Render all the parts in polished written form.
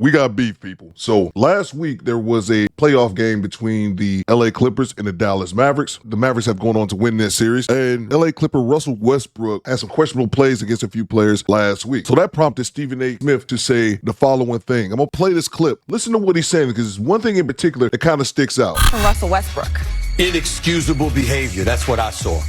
We got beef, people. So last week, there was a playoff game between the LA Clippers and the Dallas Mavericks. The Mavericks have gone on to win this series, and LA Clipper Russell Westbrook had some questionable plays against a few players last week. So that prompted Stephen A. Smith to say the following thing. I'm going to play this clip. Listen to what he's saying, because there's one thing in particular that kind of sticks out. From Russell Westbrook. Inexcusable behavior. That's what I saw.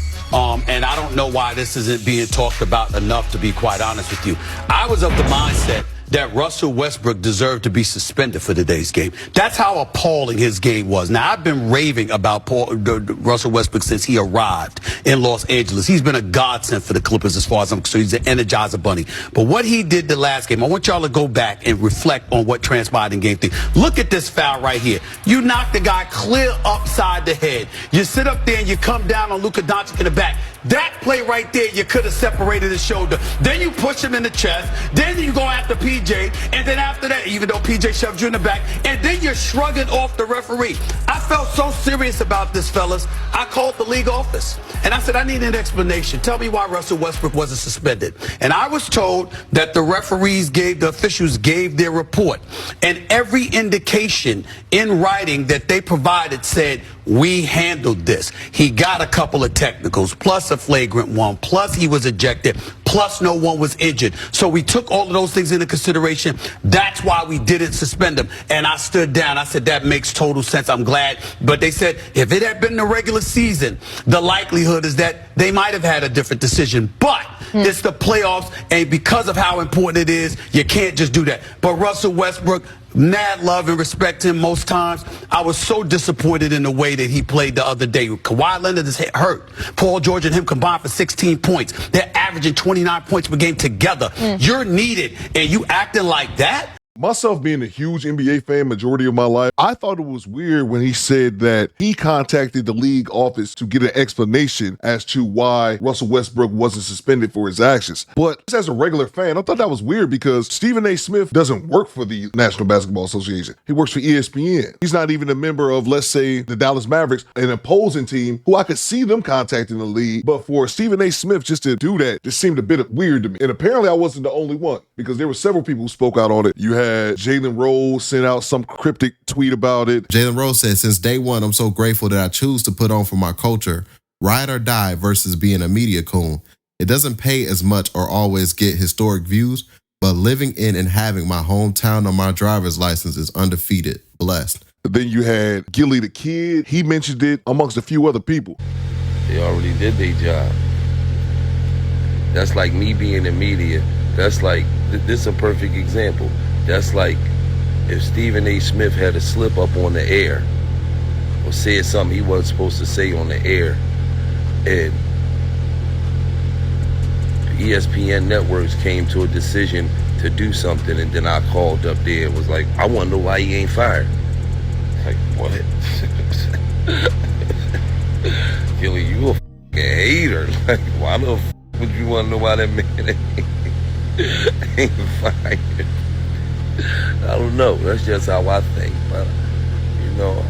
And I don't know why this isn't being talked about enough, to be quite honest with you. I was of the mindset that Russell Westbrook deserved to be suspended for today's game. That's how appalling his game was. Now, I've been raving about Russell Westbrook since he arrived in Los Angeles. He's been a godsend for the Clippers as far as I'm concerned. He's an energizer bunny. But what he did the last game, I want y'all to go back and reflect on what transpired in game 3. Look at this foul right here. You knock the guy clear upside the head. You sit up there and you come down on Luka Doncic in the back. That play right there, you could have separated his shoulder. Then you push him in the chest. Then you go after PJ. And then after that, even though PJ shoved you in the back, and then you're shrugging off the referee. I felt so serious about this, fellas. I called the league office. And I said, I need an explanation. Tell me why Russell Westbrook wasn't suspended. And I was told that the the officials gave their report. And every indication in writing that they provided said, we handled this. He got a couple of technicals, plus a flagrant one, plus he was ejected, plus no one was injured. So we took all of those things into consideration. That's why we didn't suspend him. And I stood down. I said, that makes total sense. I'm glad. But they said, if it had been the regular season, the likelihood is that they might have had a different decision. But it's the playoffs, and because of how important it is, you can't just do that. But Russell Westbrook, mad love and respect him most times. I was so disappointed in the way that he played the other day. Kawhi Leonard is hurt. Paul George and him combined for 16 points. They're averaging 29 points per game together. You're needed, and you acting like that? Myself being a huge NBA fan majority of my life, I thought it was weird when he said that he contacted the league office to get an explanation as to why Russell Westbrook wasn't suspended for his actions. But as a regular fan, I thought that was weird because Stephen A. Smith doesn't work for the National Basketball Association. He works for ESPN. He's not even a member of, let's say, the Dallas Mavericks, an opposing team who I could see them contacting the league. But for Stephen A. Smith just to do that just seemed a bit weird to me. And apparently I wasn't the only one, because there were several people who spoke out on it. You had Jalen Rose sent out some cryptic tweet about it. Jalen Rose said, since day one, I'm so grateful that I choose to put on for my culture, ride or die versus being a media coon. It doesn't pay as much or always get historic views, but living in and having my hometown on my driver's license is undefeated. Blessed. Then you had Gilly the Kid. He mentioned it amongst a few other people. They already did their job. That's like me being in media. That's like, this is a perfect example. That's like if Stephen A. Smith had a slip up on the air or said something he wasn't supposed to say on the air, and ESPN networks came to a decision to do something, and then I called up there and was like, I want to know why he ain't fired. Like, what? Gilly, you a fucking hater. Like, why the f would you want to know why that man ain't fired? I don't know. That's just how I think. But, you know,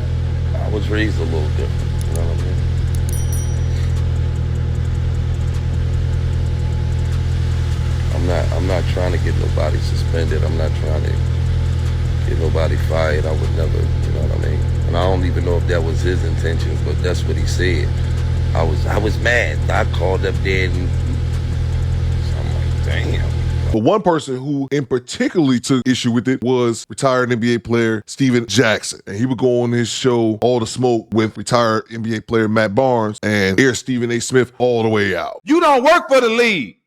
I was raised a little different. You know what I mean? I'm not trying to get nobody suspended. I'm not trying to get nobody fired. I would never, you know what I mean? And I don't even know if that was his intentions, but that's what he said. I was mad. I called up there and I'm like, damn. But one person who in particularly took issue with it was retired NBA player Steven Jackson. And he would go on his show, All the Smoke, with retired NBA player Matt Barnes and air Stephen A. Smith all the way out. You don't work for the league.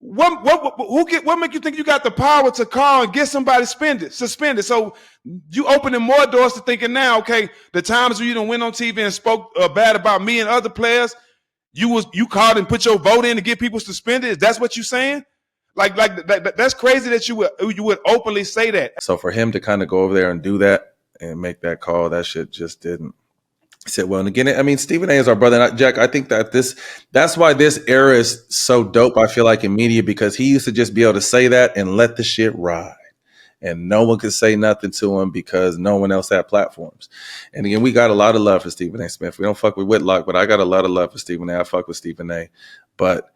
What make you think you got the power to call and get somebody suspended? So you opening more doors to thinking now, okay, the times when you done went on TV and spoke bad about me and other players, you called and put your vote in to get people suspended? Is that what you saying? Like that's crazy that you would openly say that. So for him to kind of go over there and do that and make that call, that shit just didn't sit well. And again, I mean, Stephen A. is our brother. And Jack, I think that that's why this era is so dope, I feel like, in media, because he used to just be able to say that and let the shit ride. And no one could say nothing to him because no one else had platforms. And again, we got a lot of love for Stephen A. Smith. We don't fuck with Whitlock, but I got a lot of love for Stephen A. I fuck with Stephen A. But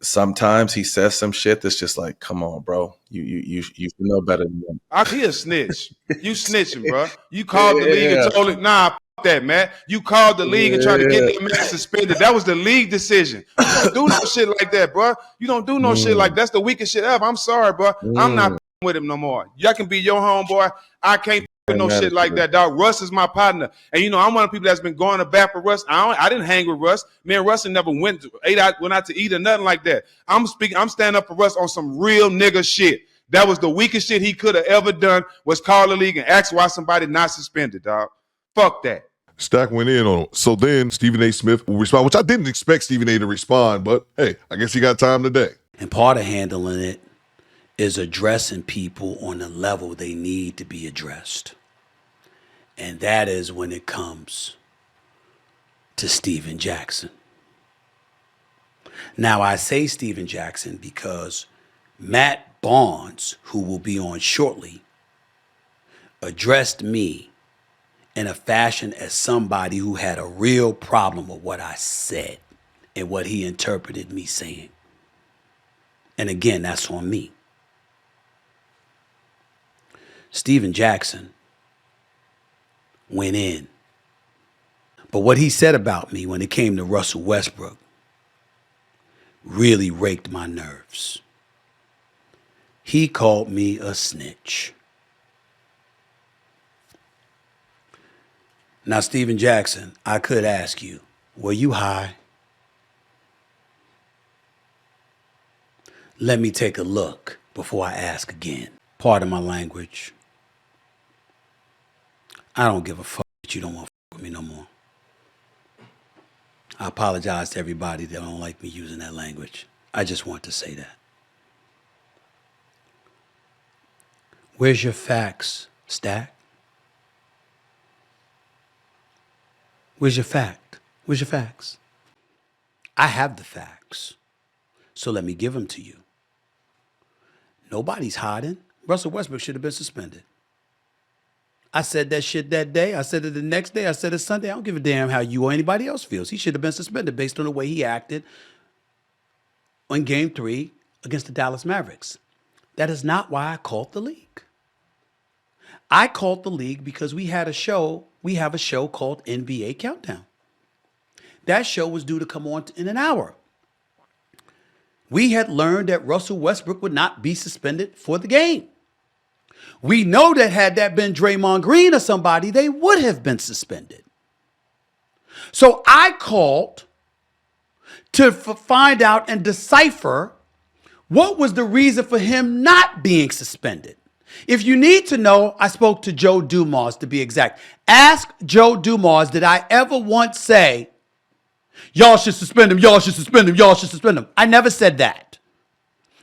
sometimes he says some shit that's just like, come on, bro. You should know better than that. He a snitch. You snitching, bro. You called the league and Yeah. told it, nah, f- that, man. You called the league and tried to get that man suspended. That was the league decision. You don't do no shit like that, bro. You don't do no shit like that's the weakest shit ever. I'm sorry, bro. I'm not f***ing with him no more. Y'all can be your homeboy. I can't f*** with no shit like that, dog. Russ is my partner. And you know, I'm one of the people that's been going to bat for Russ. I didn't hang with Russ. Me and Russ never went out to eat or nothing like that. I'm standing up for Russ on some real nigga shit. That was the weakest shit he could have ever done, was call the league and ask why somebody not suspended, dog. Fuck that. Stack went in on him. So then Stephen A. Smith will respond, which I didn't expect Stephen A. to respond, but hey, I guess he got time today. And part of handling it is addressing people on the level they need to be addressed. And that is when it comes to Steven Jackson. Now, I say Steven Jackson because Matt Barnes, who will be on shortly, addressed me in a fashion as somebody who had a real problem with what I said and what he interpreted me saying. And again, that's on me. Steven Jackson went in. But what he said about me when it came to Russell Westbrook really raked my nerves. He called me a snitch. Now, Steven Jackson, I could ask you, were you high? Let me take a look before I ask again. Pardon my language. I don't give a fuck that you don't want to fuck with me no more. I apologize to everybody that don't like me using that language. I just want to say that. Where's your facts, Stack? Where's your fact? Where's your facts? I have the facts, so let me give them to you. Nobody's hiding. Russell Westbrook should have been suspended. I said that shit that day. I said it the next day. I said it Sunday. I don't give a damn how you or anybody else feels. He should have been suspended based on the way he acted on Game 3 against the Dallas Mavericks. That is not why I called the league. I called the league because we have a show called NBA Countdown. That show was due to come on in an hour. We had learned that Russell Westbrook would not be suspended for the game. We know that had that been Draymond Green or somebody, they would have been suspended. So I called to find out and decipher what was the reason for him not being suspended. If you need to know, I spoke to Joe Dumas to be exact. Ask Joe Dumas, did I ever once say, y'all should suspend him, y'all should suspend him, y'all should suspend him? I never said that.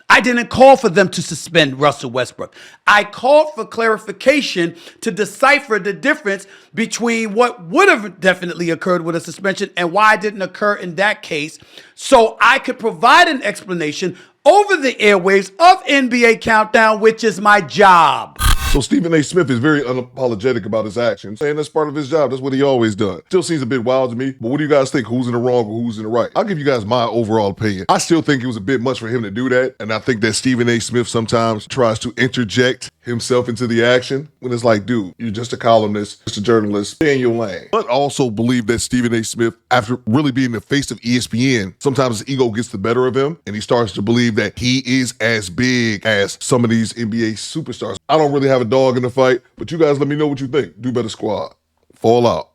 I didn't call for them to suspend Russell Westbrook. I called for clarification to decipher the difference between what would have definitely occurred with a suspension and why it didn't occur in that case, so I could provide an explanation over the airwaves of NBA Countdown, which is my job. So Stephen A. Smith is very unapologetic about his actions, saying that's part of his job. That's what he always done. Still seems a bit wild to me, but what do you guys think? Who's in the wrong or who's in the right? I'll give you guys my overall opinion. I still think it was a bit much for him to do that, and I think that Stephen A. Smith sometimes tries to interject himself into the action when it's like, dude, you're just a columnist, just a journalist, stay in your lane. But also believe that Stephen A. Smith, after really being the face of ESPN, sometimes his ego gets the better of him, and he starts to believe that he is as big as some of these NBA superstars. I don't really have a dog in the fight, but you guys let me know what you think. Do Better Squad. Fall out.